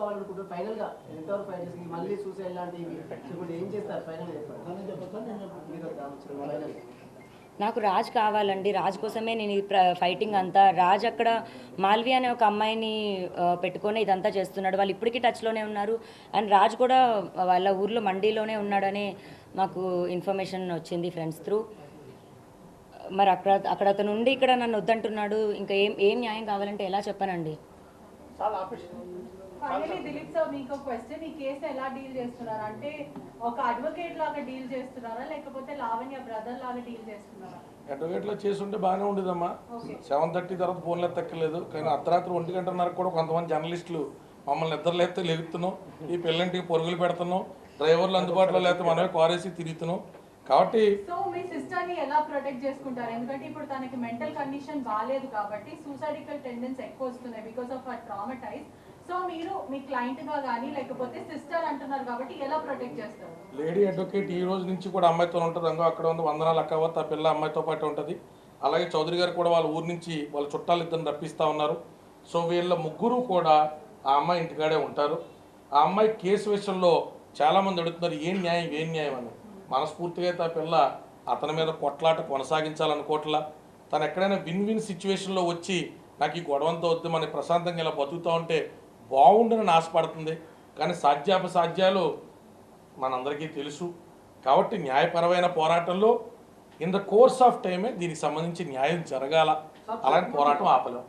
కావాలనుకుంటారు final గా ఎంతవరకు fight చేసి మళ్ళీ సూసైడ్ లాంటివి ఇప్పుడు ఏం చేస్తారు ఫైనల్ చెప్పండి. నాకు రాజ్ కావాలండి. రాజ్ కోసమే నేను ఈ ఫైటింగ్ అంతా. రాజ్ అక్కడ మాల్వి అనే ఒక అమ్మాయిని పెట్టుకొని ఇదంతా చేస్తున్నాడు. వాళ్ళు ఇప్పటికీ టచ్లోనే ఉన్నారు. అండ్ రాజ్ కూడా వాళ్ళ ఊర్లో మండీలోనే ఉన్నాడని మాకు ఇన్ఫర్మేషన్ వచ్చింది ఫ్రెండ్స్ త్రూ. మరి అక్కడ అతను ఉండి ఇక్కడ నన్ను వద్దంటున్నాడు. ఇంకా ఏం న్యాయం కావాలంటే ఎలా చెప్పానండి. ఫైనలీ దిలీప్ సార్, మీకు క్వశ్చన్, ఈ కేసు ఎలా డీల్ చేస్తున్నారు అంటే ఒక అడ్వకేట్ లాగా డీల్ చేస్తున్నారా లేకపోతే లావణ్య బ్రదర్ లాగా డీల్ చేస్తున్నారా? అడ్వకేట్లో చేస్తుంటే బాగానే ఉండేదమ్మా. 7:30 తర్వాత ఫోన్లో ఎత్తక్కలేదు. కానీ అర్ధరాత్రి 1 గంటన్నర కూడా కొంతమంది జర్నలిస్టులు మమ్మల్ని నిద్రలేస్తే లెగుతున్నాం, ఈ పిల్లంటికి పరుగులు పెడుతున్నాం, డ్రైవర్లు అందుబాటులో లేకపోతే మనమే కారేసి తిరుగుతున్నాం. కాబట్టి సో మీ సిస్టర్ ని ఎలా ప్రొటెక్ట్ చేసుకుంటారు? ఎందుకంటే ఇప్పుడు తనకి మెంటల్ కండిషన్ బాగాలేదు కాబట్టి సూసైడికల్ టెండెన్స్ ఎక్కువ వస్తున్నాయి బికాస్ ఆఫ్ ఆ ట్రామటైజ్. సో మీరు మీ క్లయింట్ గా కానీ లేకపోతే సిస్టర్ అంటున్నారు కాబట్టి ఎలా ప్రొటెక్ట్ చేస్తారు? లేడీ అడ్వకేట్ ఈ రోజు నుంచి కూడా అమ్మాయితో ఉంటుంది. అంగో అక్కడ ఉంది వందనాలు అక్కవత్, ఆ పిల్ల అమ్మాయితో పాటు ఉంటుంది. అలాగే చౌదరి గారు కూడా వాళ్ళ ఊరు నుంచి వాళ్ళ చుట్టాలు ఇద్దరిని రప్పిస్తూ ఉన్నారు. సో వీళ్ళ ముగ్గురు కూడా ఆ అమ్మాయి ఇంటికాడే ఉంటారు. ఆ అమ్మాయి కేసు విషయంలో చాలామంది అడుగుతున్నారు ఏం న్యాయం అని. మనస్ఫూర్తిగా అయితే ఆ పిల్ల అతని మీద కొట్లాట కొనసాగించాలనుకోవట్లా. తను ఎక్కడైనా విన్ సిచ్యువేషన్లో వచ్చి నాకు ఈ గొడవంతో వద్దు మన ప్రశాంతంగా ఇలా బతుకుతూ ఉంటే బాగుండని ఆశపడుతుంది. కానీ సాధ్యాపసాధ్యాలు మనందరికీ తెలుసు. కాబట్టి న్యాయపరమైన పోరాటంలో ఇన్ ద కోర్స్ ఆఫ్ టైమే దీనికి సంబంధించి న్యాయం జరగాల. అలాంటి పోరాటం ఆపలేం.